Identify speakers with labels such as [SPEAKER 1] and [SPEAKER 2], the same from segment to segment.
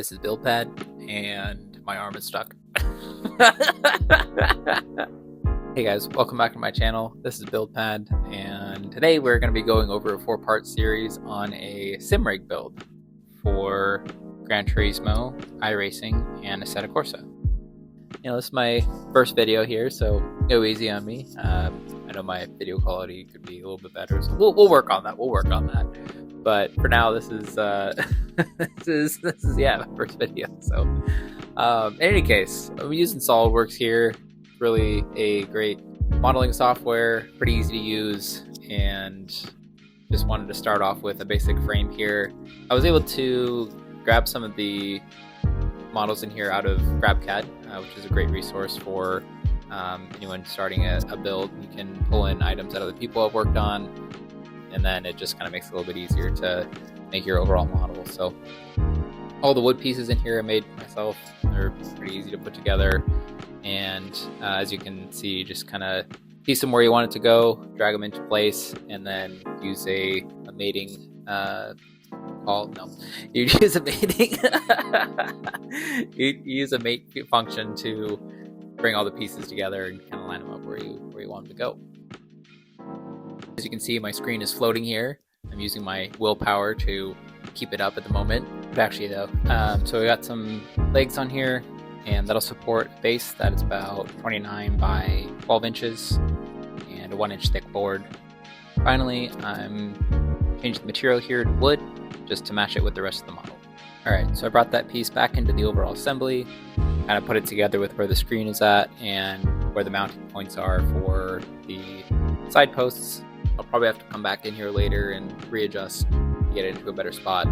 [SPEAKER 1] This is BuildPad, and my arm is stuck. Hey guys, welcome back to my channel. This is BuildPad, and today we're going to be going over a 4-part series on a sim rig build for Gran Turismo, iRacing, and Assetto Corsa. This is my first video here, so go easy on me. I know my video quality could be a little bit better, so we'll work on that. But for now, this is this is my first video. So in any case, I'm using SolidWorks here. Really a great modeling software, pretty easy to use, and just wanted to start off with a basic frame here. I was able to grab some of the models in here out of GrabCAD, which is a great resource for anyone starting a build. You can pull in items that other people have worked on, and then it just kind of makes it a little bit easier to make your overall model. So all the wood pieces in here I made myself. They're pretty easy to put together, and as you can see, just kind of piece them where you want it to go, drag them into place, and then use a mating you use a mating you use a mate function to bring all the pieces together and kind of line them up where you want them to go. As you can see, my screen is floating here. I'm using my willpower to keep it up at the moment. But actually though, so we got some legs on here, and that'll support a base that is about 29 by 12 inches and a 1-inch thick board. Finally, I'm changing the material here to wood just to match it with the rest of the model. Alright, so I brought that piece back into the overall assembly, kind of put it together with where the screen is at and where the mounting points are for the side posts. I'll probably have to come back in here later and readjust to get it into a better spot.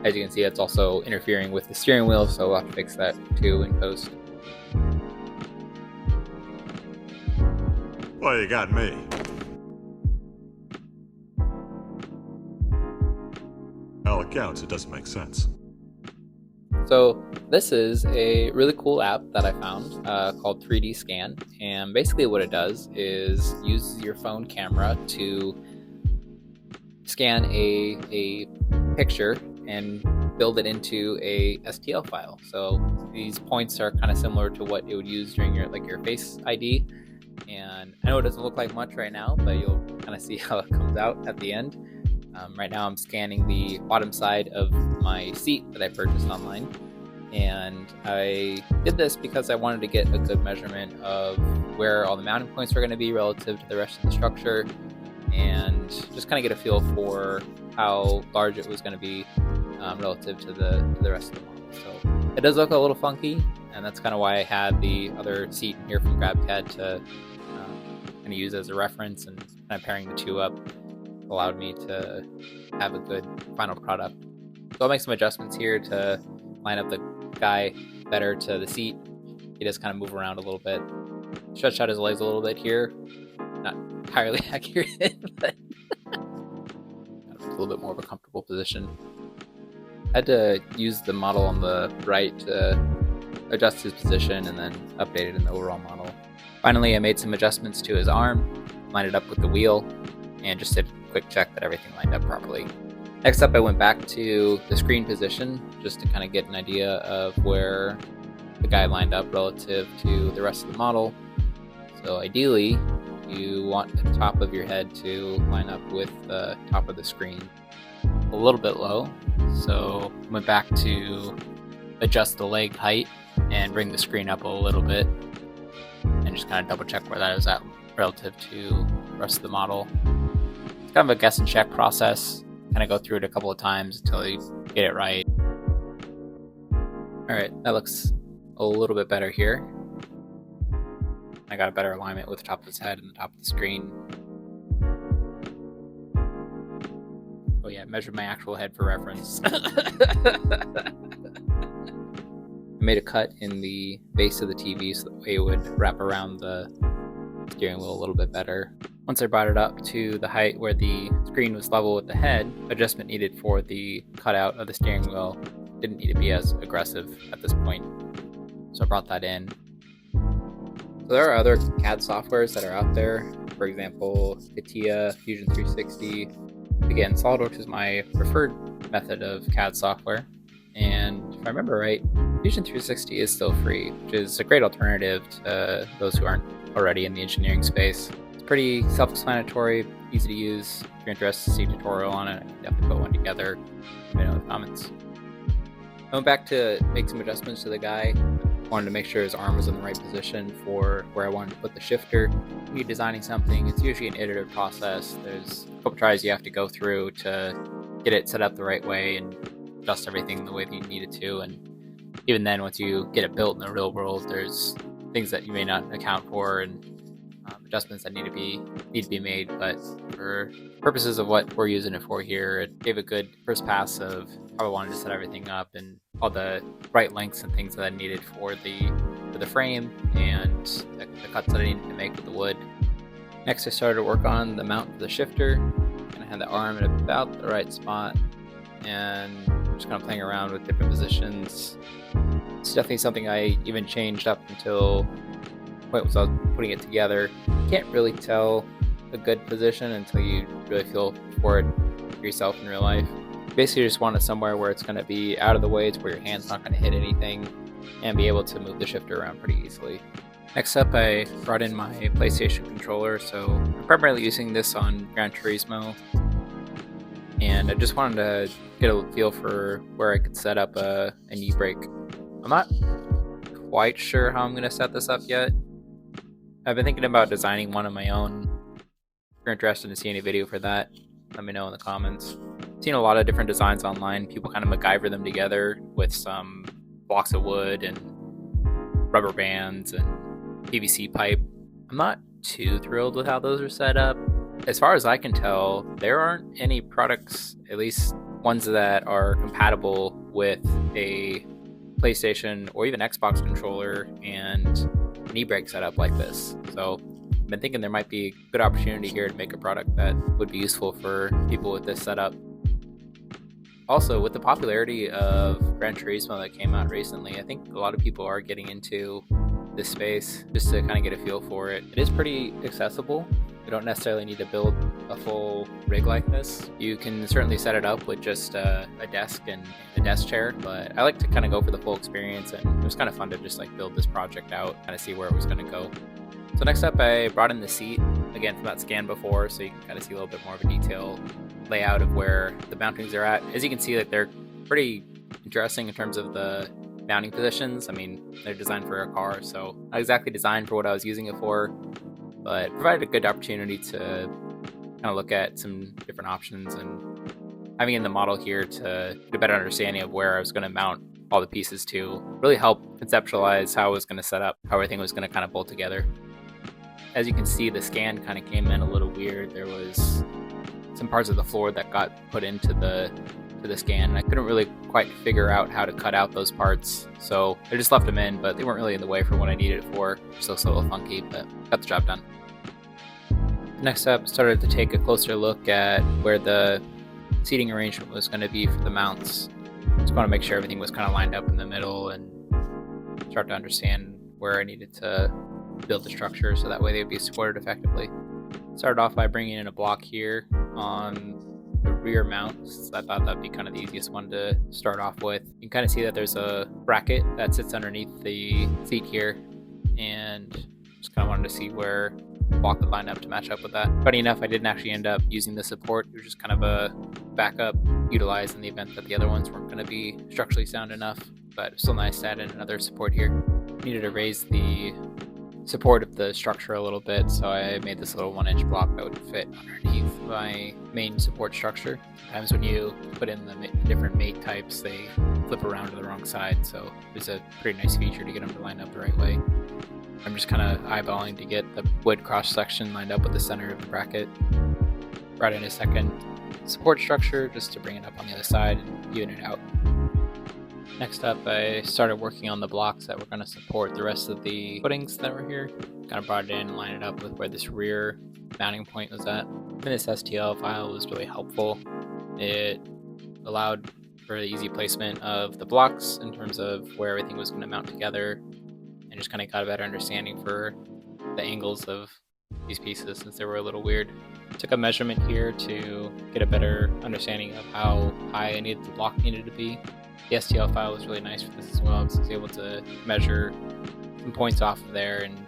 [SPEAKER 1] As you can see, it's also interfering with the steering wheel, so we'll have to fix that too in post.
[SPEAKER 2] Well, you got me. All accounts, it doesn't make sense.
[SPEAKER 1] So this is a really cool app that I found called 3D Scan, and basically what it does is uses your phone camera to scan a picture and build it into a STL file. So these points are kind of similar to what it would use during your Face ID, and I know it doesn't look like much right now, but you'll kind of see how it comes out at the end. Right now I'm scanning the bottom side of my seat that I purchased online, and I did this because I wanted to get a good measurement of where all the mounting points are going to be relative to the rest of the structure, and just kind of get a feel for how large it was going to be relative to the rest of the model. So it does look a little funky, and that's kind of why I had the other seat in here from GrabCAD to kind of use as a reference, and kind of pairing the two up allowed me to have a good final product. So I'll make some adjustments here to line up the guy better to the seat. He does kind of move around a little bit. Stretch out his legs a little bit here. Not entirely accurate, but a little bit more of a comfortable position. I had to use the model on the right to adjust his position and then update it in the overall model. Finally, I made some adjustments to his arm, lined it up with the wheel, and just did a quick check that everything lined up properly. Next up, I went back to the screen position just to kind of get an idea of where the guy lined up relative to the rest of the model. So ideally, you want the top of your head to line up with the top of the screen. A little bit low, so I went back to adjust the leg height and bring the screen up a little bit, and just kind of double check where that is at relative to the rest of the model. It's kind of a guess and check process. Kind of go through it a couple of times until you get it right. Alright, that looks a little bit better here. I got a better alignment with the top of his head and the top of the screen. Oh yeah, I measured my actual head for reference. I made a cut in the base of the TV so that way it would wrap around the steering wheel a little bit better. Once I brought it up to the height where the screen was level with the head, adjustment needed for the cutout of the steering wheel didn't need to be as aggressive at this point. So I brought that in. So there are other CAD softwares that are out there. For example, CATIA, Fusion 360. Again, SolidWorks is my preferred method of CAD software. And I remember right, Fusion 360 is still free, which is a great alternative to those who aren't already in the engineering space. It's pretty self-explanatory, easy to use. If you're interested to see a tutorial on it, I can definitely put one together. Let me know in the comments. I went back to make some adjustments to the guy. Wanted to make sure his arm was in the right position for where I wanted to put the shifter. When you're designing something, it's usually an iterative process. There's a couple tries you have to go through to get it set up the right way and adjust everything the way that you need it to. And even then, once you get it built in the real world, there's things that you may not account for and adjustments that need to be made. But for purposes of what we're using it for here, it gave a good first pass of how I wanted to set everything up and all the right lengths and things that I needed for the frame and the cuts that I needed to make with the wood. Next, I started to work on the mount for the shifter, and I had the arm at about the right spot, and just kind of playing around with different positions. It's definitely something I even changed up until the point was I was putting it together. You can't really tell a good position until you really feel for it yourself in real life. Basically, just want it somewhere where it's going to be out of the way, to where your hand's not going to hit anything, and be able to move the shifter around pretty easily. Next up, I brought in my PlayStation controller, so I'm primarily using this on Gran Turismo, and I just wanted to get a feel for where I could set up a knee brake. I'm not quite sure how I'm going to set this up yet. I've been thinking about designing one of my own. If you're interested in seeing a video for that, let me know in the comments. I've seen a lot of different designs online. People kind of MacGyver them together with some blocks of wood and rubber bands and PVC pipe. I'm not too thrilled with how those are set up. As far as I can tell, there aren't any products, at least ones that are compatible with a PlayStation or even Xbox controller and knee brake setup like this. So I've been thinking there might be a good opportunity here to make a product that would be useful for people with this setup. Also, with the popularity of Gran Turismo that came out recently, I think a lot of people are getting into this space just to kind of get a feel for it. It is pretty accessible. You don't necessarily need to build a full rig like this. You can certainly set it up with just a desk and a desk chair, but I like to kind of go for the full experience, and it was kind of fun to just like build this project out, kind of see where it was going to go. So next up, I brought in the seat, again from that scan before, so you can kind of see a little bit more of a detail layout of where the mountings are at. As you can see, like, they're pretty interesting in terms of the mounting positions. I mean, they're designed for a car, so not exactly designed for what I was using it for, but provided a good opportunity to kind of look at some different options, and having in the model here to get a better understanding of where I was going to mount all the pieces to really help conceptualize how I was going to set up, how everything was going to kind of bolt together. As you can see, the scan kind of came in a little weird. There was some parts of the floor that got put into the scan, and I couldn't really quite figure out how to cut out those parts, so I just left them in, but they weren't really in the way for what I needed it for. Just looks a little funky, but got the job done. Next up, started to take a closer look at where the seating arrangement was going to be for the mounts. Just want to make sure everything was kind of lined up in the middle and start to understand where I needed to build the structure so that way they would be supported effectively. Started off by bringing in a block here on the rear mount, so I thought that'd be kind of the easiest one to start off with. You can kind of see that there's a bracket that sits underneath the seat here, and just kind of wanted to see where the block would line up to match up with that. Funny enough, I didn't actually end up using the support. It was just kind of a backup utilized in the event that the other ones weren't going to be structurally sound enough, but it's still nice to add in another support here. Needed to raise the support of the structure a little bit, so I made this little 1-inch block that would fit underneath my main support structure. Sometimes when you put in the different mate types, they flip around to the wrong side, so it's a pretty nice feature to get them to line up the right way. I'm just kind of eyeballing to get the wood cross section lined up with the center of the bracket. Brought in a second support structure just to bring it up on the other side and even it out. Next up, I started working on the blocks that were going to support the rest of the footings that were here. Kind of brought it in and lined it up with where this rear mounting point was at. And this STL file was really helpful. It allowed for the easy placement of the blocks in terms of where everything was going to mount together, and just kind of got a better understanding for the angles of these pieces since they were a little weird. Took a measurement here to get a better understanding of how high I needed the block needed to be. The STL file was really nice for this as well, because I was able to measure some points off of there and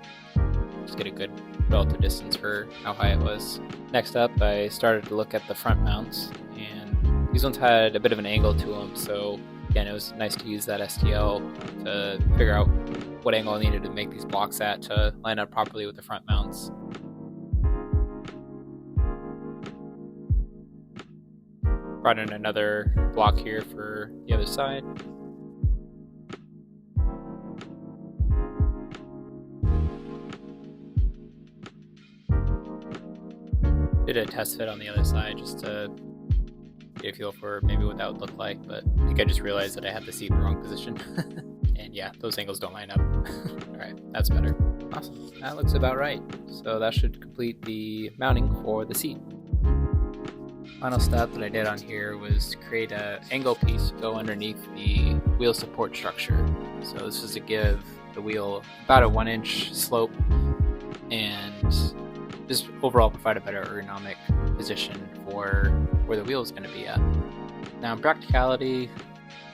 [SPEAKER 1] just get a good relative distance for how high it was. Next up, I started to look at the front mounts, and these ones had a bit of an angle to them, so again, it was nice to use that STL to figure out what angle I needed to make these blocks at to line up properly with the front mounts. Brought in another block here for the other side. Did a test fit on the other side just to get a feel for maybe what that would look like, but I think I just realized that I had the seat in the wrong position. And yeah, those angles don't line up. Alright, that's better. Awesome, that looks about right. So that should complete the mounting for the seat. Final step that I did on here was create an angle piece to go underneath the wheel support structure. So this is to give the wheel about a 1-inch slope and just overall provide a better ergonomic position for where the wheel is going to be at. Now in practicality,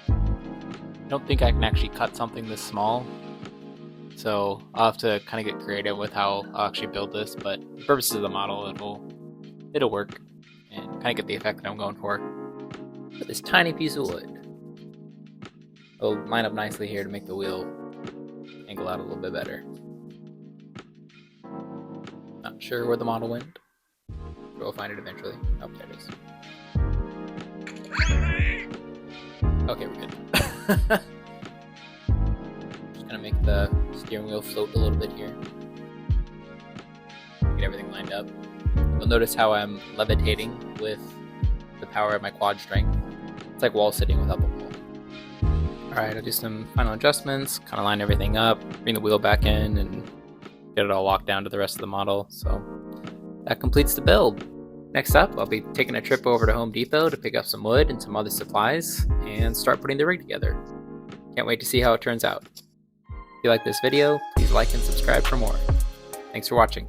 [SPEAKER 1] I don't think I can actually cut something this small, so I'll have to kind of get creative with how I'll actually build this, but for the purposes of the model, it'll work and kind of get the effect that I'm going for. With this tiny piece of wood, it'll line up nicely here to make the wheel angle out a little bit better. Not sure where the model went, but we'll find it eventually. Oh, there it is. Okay, we're good. Just gonna make the steering wheel float a little bit here. Get everything lined up. You'll notice how I'm levitating with the power of my quad strength. It's like wall sitting without the wall. Alright, I'll do some final adjustments, kind of line everything up, bring the wheel back in, and get it all locked down to the rest of the model. So that completes the build. Next up, I'll be taking a trip over to Home Depot to pick up some wood and some other supplies and start putting the rig together. Can't wait to see how it turns out. If you like this video, please like and subscribe for more. Thanks for watching.